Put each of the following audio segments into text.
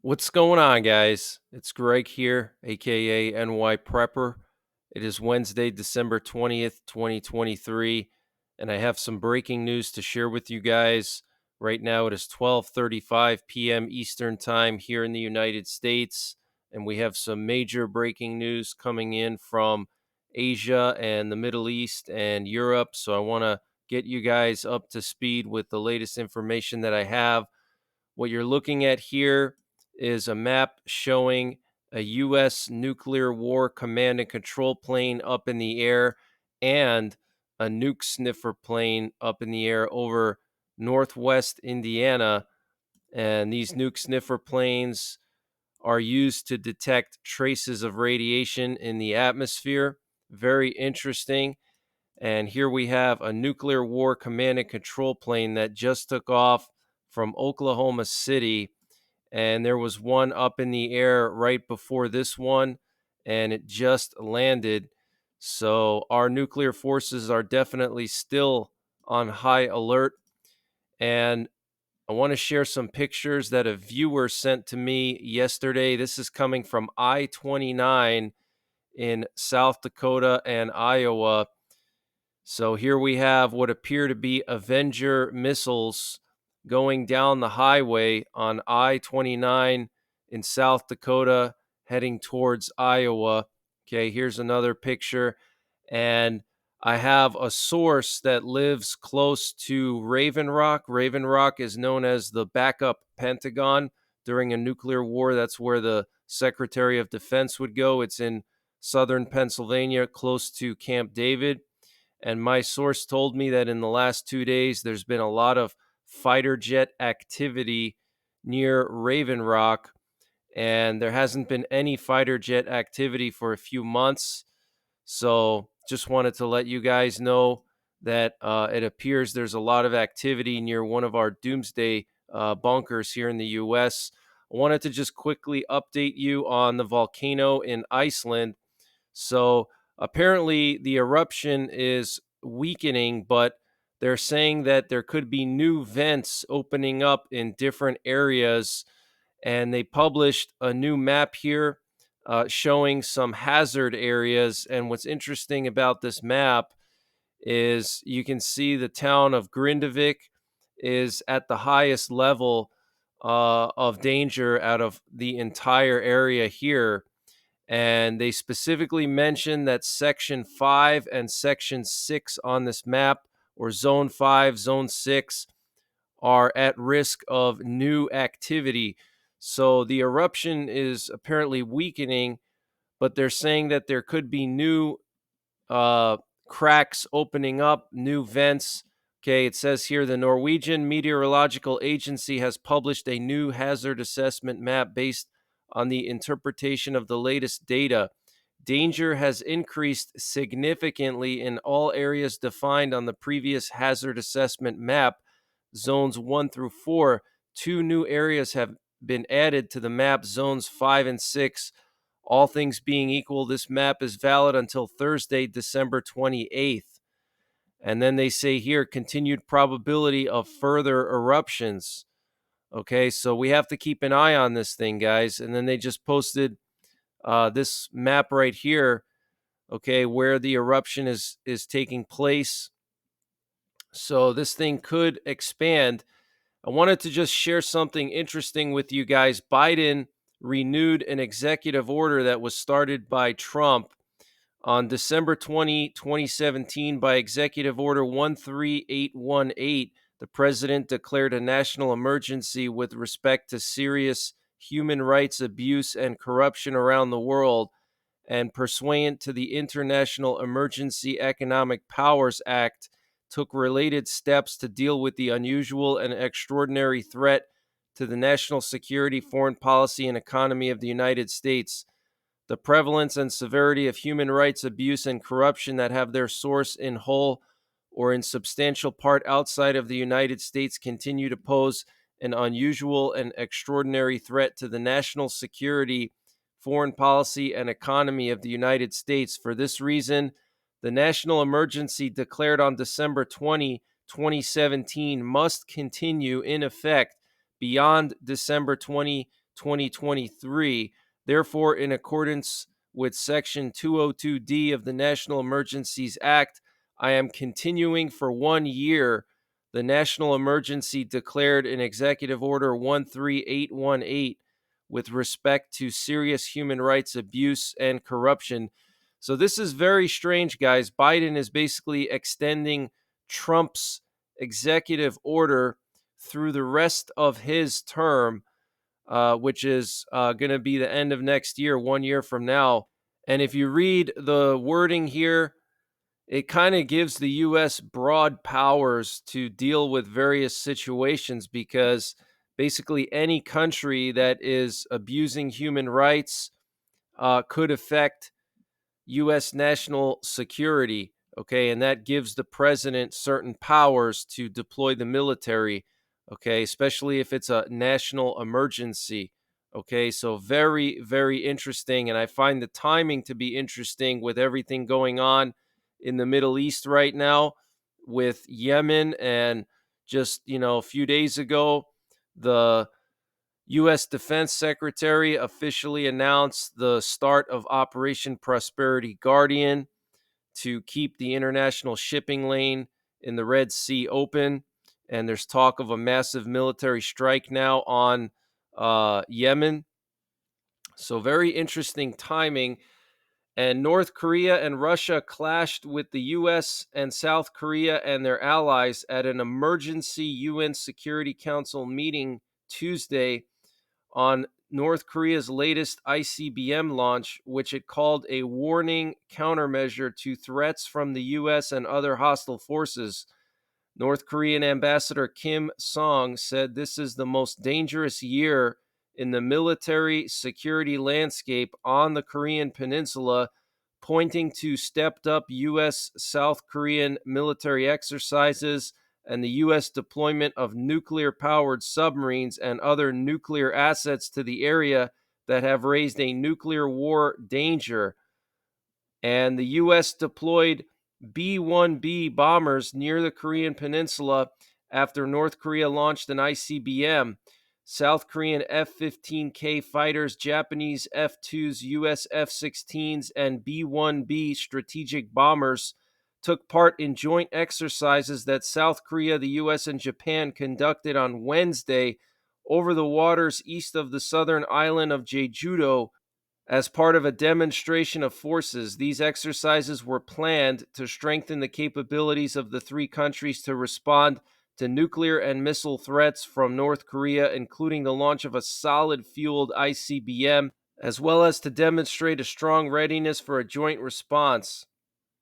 What's going on, guys? It's Greg here, aka NYPrepper. It is Wednesday, December 20th, 2023, and I have some breaking news to share with you guys. Right now, it is 12:35 p.m. Eastern Time here in the United States, and we have some major breaking news coming in from Asia and the Middle East and Europe. So I want to get you guys up to speed with the latest information that I have. What you're looking at here is a map showing a U.S. nuclear war command and control plane up in the air and a nuke sniffer plane up in the air over northwest Indiana. And these nuke sniffer planes are used to detect traces of radiation in the atmosphere. Very interesting. And here we have a nuclear war command and control plane that just took off from Oklahoma City, and there was one up in the air right before this one, and it just landed. So our nuclear forces are definitely still on high alert. And I want to share some pictures that a viewer sent to me yesterday. This is coming from I-29 in South Dakota and Iowa. So here we have what appear to be Avenger missiles going down the highway on I-29 in South Dakota, heading towards Iowa. Okay, here's another picture. And I have a source that lives close to Raven Rock. Raven Rock is known as the backup Pentagon during a nuclear war. That's where the Secretary of Defense would go. It's in southern Pennsylvania, close to Camp David. And my source told me that in the last 2 days, there's been a lot of fighter jet activity near Raven Rock, and there hasn't been any fighter jet activity for a few months. So just wanted to let you guys know that it appears there's a lot of activity near one of our doomsday bunkers here in the U.S. I wanted to just quickly update you on the volcano in Iceland. So apparently the eruption is weakening, but they're saying that there could be new vents opening up in different areas. And they published a new map here showing some hazard areas. And what's interesting about this map is you can see the town of Grindavik is at the highest level of danger out of the entire area here. And they specifically mention that Section 5 and Section 6 on this map, or Zone 5, Zone 6, are at risk of new activity. So the eruption is apparently weakening, but they're saying that there could be new cracks opening up, new vents. Okay, it says here the Norwegian Meteorological Agency has published a new hazard assessment map based on the interpretation of the latest data. Danger has increased significantly in all areas defined on the previous hazard assessment map, zones 1 through 4. Two new areas have been added to the map, zones 5 and 6. All things being equal, this map is valid until Thursday, December 28th. And then they say here, continued probability of further eruptions. Okay, so we have to keep an eye on this thing, guys. And then they just posted this map right here, okay, where the eruption is taking place. So this thing could expand. I wanted to just share something interesting with you guys. Biden renewed an executive order that was started by Trump on December 20, 2017, by Executive Order 13818. The president declared a national emergency with respect to serious human rights abuse and corruption around the world, and pursuant to the International Emergency Economic Powers Act, took related steps to deal with the unusual and extraordinary threat to the national security, foreign policy, and economy of the United States. The prevalence and severity of human rights abuse and corruption that have their source in whole or in substantial part outside of the United States continue to pose an unusual and extraordinary threat to the national security, foreign policy, and economy of the United States. For this reason, the national emergency declared on December 20, 2017 must continue in effect beyond December 20, 2023. Therefore, in accordance with Section 202D of the National Emergencies Act, I am continuing for 1 year the national emergency declared in Executive Order 13818 with respect to serious human rights abuse and corruption. So this is very strange, guys. Biden is basically extending Trump's executive order through the rest of his term, which is going to be the end of next year, 1 year from now. And if you read the wording here, it kind of gives the U.S. broad powers to deal with various situations, because basically any country that is abusing human rights could affect U.S. national security. Okay, and that gives the president certain powers to deploy the military. Okay, especially if it's a national emergency. Okay, so very, very interesting. And I find the timing to be interesting with everything going on in the Middle East right now with Yemen. And just, a few days ago, the U.S. Defense Secretary officially announced the start of Operation Prosperity Guardian to keep the international shipping lane in the Red Sea open. And there's talk of a massive military strike now on Yemen. So very interesting timing. And North Korea and Russia clashed with the U.S. and South Korea and their allies at an emergency UN Security Council meeting Tuesday on North Korea's latest ICBM launch, which it called a warning countermeasure to threats from the U.S. and other hostile forces. North Korean Ambassador Kim Song said this is the most dangerous year in the military security landscape on the Korean Peninsula, pointing to stepped up U.S. South Korean military exercises and the U.S. deployment of nuclear-powered submarines and other nuclear assets to the area that have raised a nuclear war danger. And the U.S. deployed B-1B bombers near the Korean Peninsula after North Korea launched an ICBM. South Korean F-15K fighters, Japanese F-2s, U.S. F-16s, and B-1B strategic bombers took part in joint exercises that South Korea, the U.S., and Japan conducted on Wednesday over the waters east of the southern island of Jeju as part of a demonstration of forces. These exercises were planned to strengthen the capabilities of the three countries to respond to nuclear and missile threats from North Korea, including the launch of a solid-fueled ICBM, as well as to demonstrate a strong readiness for a joint response,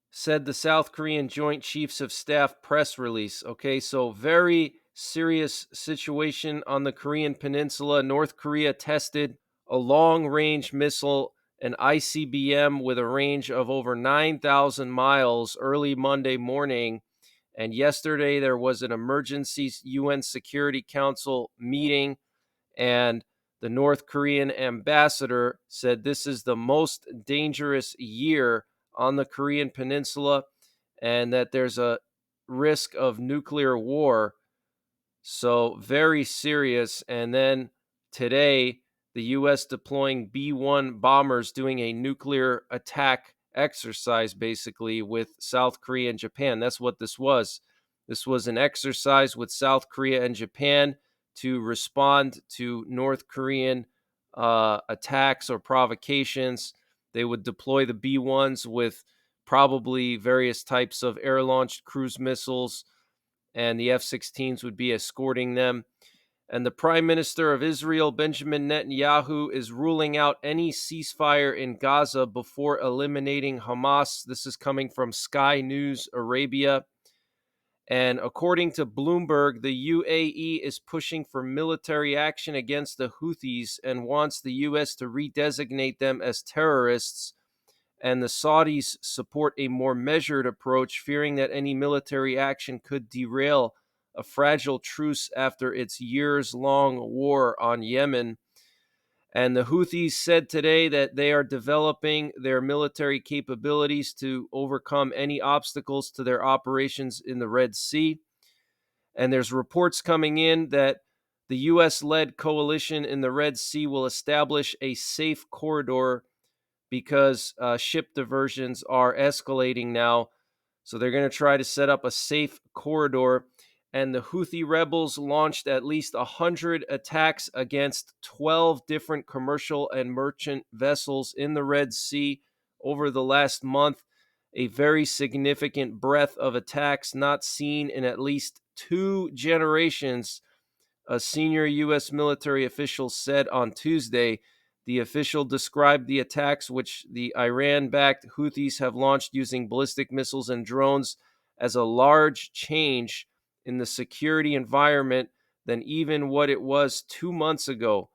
said the South Korean Joint Chiefs of Staff press release. Okay, so very serious situation on the Korean Peninsula. North Korea tested a long-range missile, an ICBM with a range of over 9,000 miles early Monday morning. And yesterday there was an emergency UN Security Council meeting, and the North Korean ambassador said this is the most dangerous year on the Korean Peninsula and that there's a risk of nuclear war. So very serious. And then today, the U.S. deploying B-1 bombers doing a nuclear attack exercise, basically, with South Korea and Japan. That's what this was. This was an exercise with South Korea and Japan to respond to North Korean attacks or provocations. They would deploy the B-1s with probably various types of air-launched cruise missiles, and the F-16s would be escorting them. And the Prime Minister of Israel, Benjamin Netanyahu, is ruling out any ceasefire in Gaza before eliminating Hamas. This is coming from Sky News Arabia. And according to Bloomberg, the UAE is pushing for military action against the Houthis and wants the U.S. to redesignate them as terrorists. And the Saudis support a more measured approach, fearing that any military action could derail a fragile truce after its years-long war on Yemen. And the Houthis said today that they are developing their military capabilities to overcome any obstacles to their operations in the Red Sea. And there's reports coming in that The U.S.-led coalition in the Red Sea will establish a safe corridor because ship diversions are escalating now. So they're going to try to set up a safe corridor. And the Houthi rebels launched at least 100 attacks against 12 different commercial and merchant vessels in the Red Sea over the last month. A very significant breadth of attacks not seen in at least 2 generations, a senior U.S. military official said on Tuesday. The official described the attacks, which the Iran-backed Houthis have launched using ballistic missiles and drones, as a large change in the security environment than even what it was 2 months ago.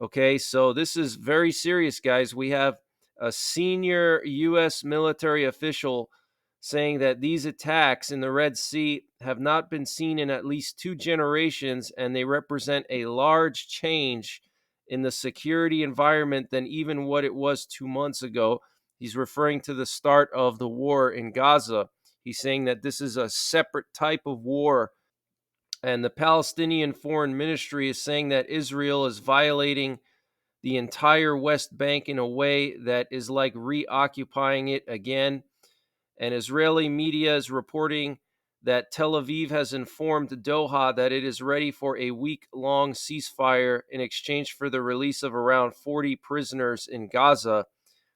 Okay, so this is very serious, guys. We have a senior U.S. military official saying that these attacks in the Red Sea have not been seen in at least 2 generations, and they represent a large change in the security environment than even what it was 2 months ago. He's referring to the start of the war in Gaza. He's saying that this is a separate type of war. And the Palestinian Foreign Ministry is saying that Israel is violating the entire West Bank in a way that is like reoccupying it again. And Israeli media is reporting that Tel Aviv has informed Doha that it is ready for a week-long ceasefire in exchange for the release of around 40 prisoners in Gaza.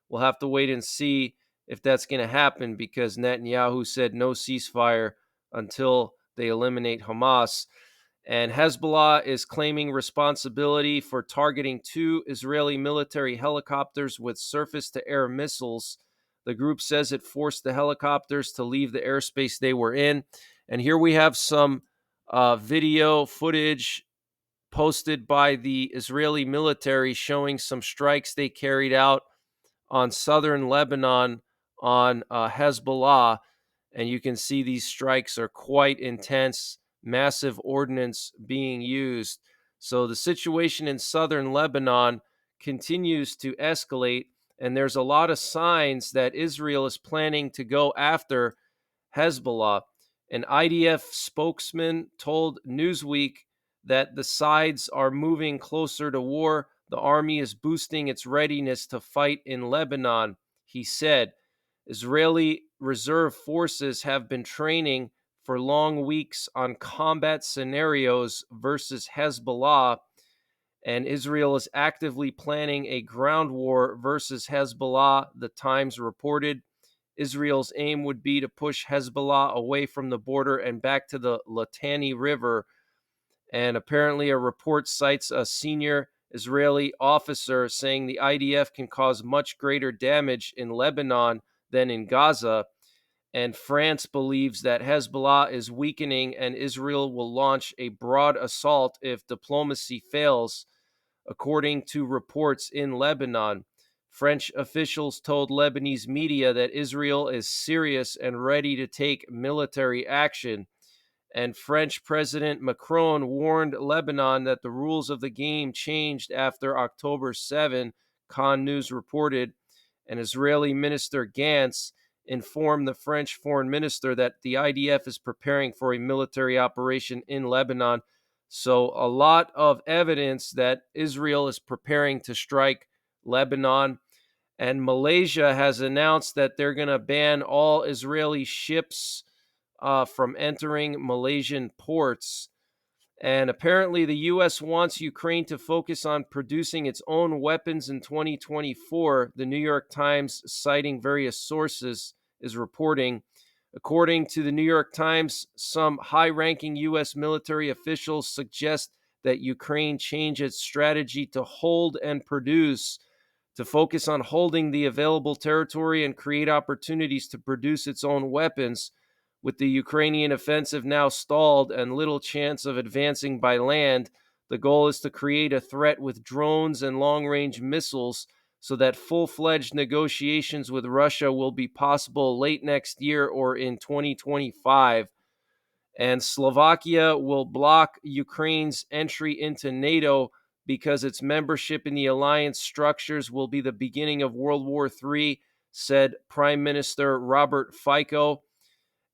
We'll have to wait and see if that's going to happen, because Netanyahu said no ceasefire until they eliminate Hamas. And Hezbollah is claiming responsibility for targeting 2 Israeli military helicopters with surface-to-air missiles. The group says it forced the helicopters to leave the airspace they were in. And here we have some video footage posted by the Israeli military showing some strikes they carried out on southern Lebanon on Hezbollah. And you can see these strikes are quite intense, massive ordnance being used. So the situation in southern Lebanon continues to escalate, and there's a lot of signs that Israel is planning to go after Hezbollah. An IDF spokesman told Newsweek that the sides are moving closer to war. The army is boosting its readiness to fight in Lebanon. He said, Israeli reserve forces have been training for long weeks on combat scenarios versus Hezbollah, and Israel is actively planning a ground war versus Hezbollah, the Times reported. Israel's aim would be to push Hezbollah away from the border and back to the Litani River. And apparently, a report cites a senior Israeli officer saying the IDF can cause much greater damage in Lebanon than in Gaza. And France believes that Hezbollah is weakening and Israel will launch a broad assault if diplomacy fails, according to reports in Lebanon. French officials told Lebanese media that Israel is serious and ready to take military action. And French President Macron warned Lebanon that the rules of the game changed after October 7, Kan News reported. And Israeli Minister Gantz informed the French foreign minister that the IDF is preparing for a military operation in Lebanon. So a lot of evidence that Israel is preparing to strike Lebanon. And Malaysia has announced that they're going to ban all Israeli ships from entering Malaysian ports. And apparently, the U.S. wants Ukraine to focus on producing its own weapons in 2024, the New York Times, citing various sources, is reporting. According to the New York Times, some high-ranking U.S. military officials suggest that Ukraine change its strategy to hold and produce, to focus on holding the available territory and create opportunities to produce its own weapons. With the Ukrainian offensive now stalled and little chance of advancing by land, the goal is to create a threat with drones and long-range missiles so that full-fledged negotiations with Russia will be possible late next year or in 2025. And Slovakia will block Ukraine's entry into NATO because its membership in the alliance structures will be the beginning of World War III, said Prime Minister Robert Fico.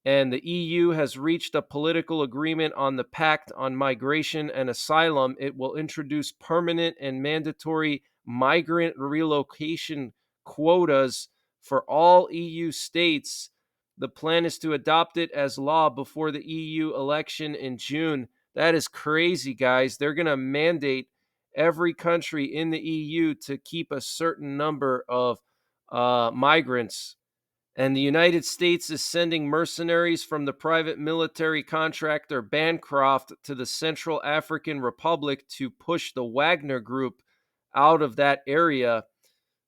And the EU has reached a political agreement on the Pact on Migration and Asylum. It will introduce permanent and mandatory migrant relocation quotas for all EU states. The plan is to adopt it as law before the EU election in June. That is crazy, guys. They're going to mandate every country in the EU to keep a certain number of migrants. And the United States is sending mercenaries from the private military contractor Bancroft to the Central African Republic to push the Wagner Group out of that area.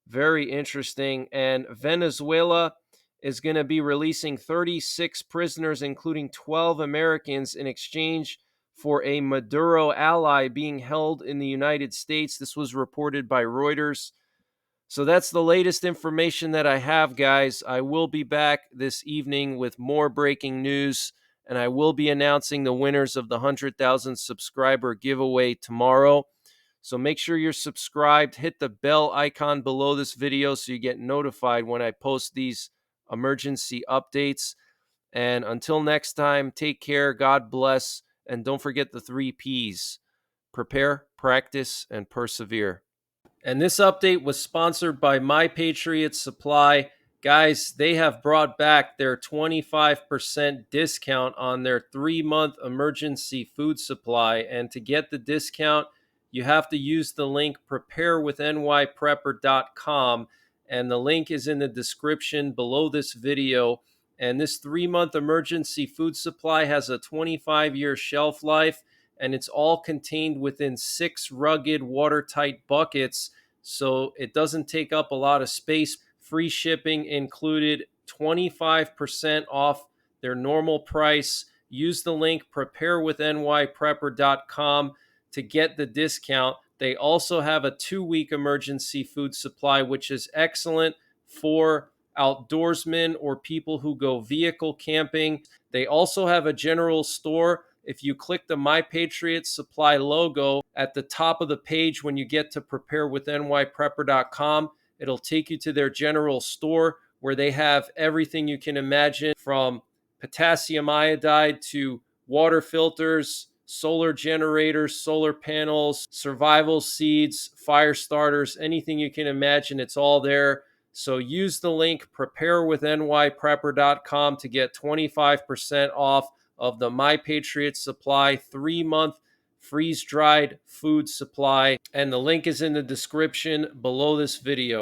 Very interesting. And Venezuela is going to be releasing 36 prisoners, including 12 Americans, in exchange for a Maduro ally being held in the United States. This was reported by Reuters. So that's the latest information that I have, guys. I will be back this evening with more breaking news, and I will be announcing the winners of the 100,000 subscriber giveaway tomorrow. So make sure you're subscribed. Hit the bell icon below this video so you get notified when I post these emergency updates. And until next time, take care, God bless, and don't forget the 3 Ps: prepare, practice, and persevere. And this update was sponsored by My Patriot Supply. Guys, they have brought back their 25% discount on their 3-month emergency food supply. And to get the discount, you have to use the link preparewith.nyprepper.com. And the link is in the description below this video. And this 3-month emergency food supply has a 25-year shelf life, and it's all contained within 6 rugged, watertight buckets, so it doesn't take up a lot of space. Free shipping included, 25% off their normal price. Use the link preparewith.nyprepper.com to get the discount. They also have a 2-week emergency food supply, which is excellent for outdoorsmen or people who go vehicle camping. They also have a general store. If you click the My Patriot Supply logo at the top of the page when you get to preparewith.nyprepper.com, it'll take you to their general store where they have everything you can imagine, from potassium iodide to water filters, solar generators, solar panels, survival seeds, fire starters, anything you can imagine, it's all there. So use the link preparewith.nyprepper.com to get 25% off of the My Patriot Supply 3-month freeze-dried food supply. And the link is in the description below this video.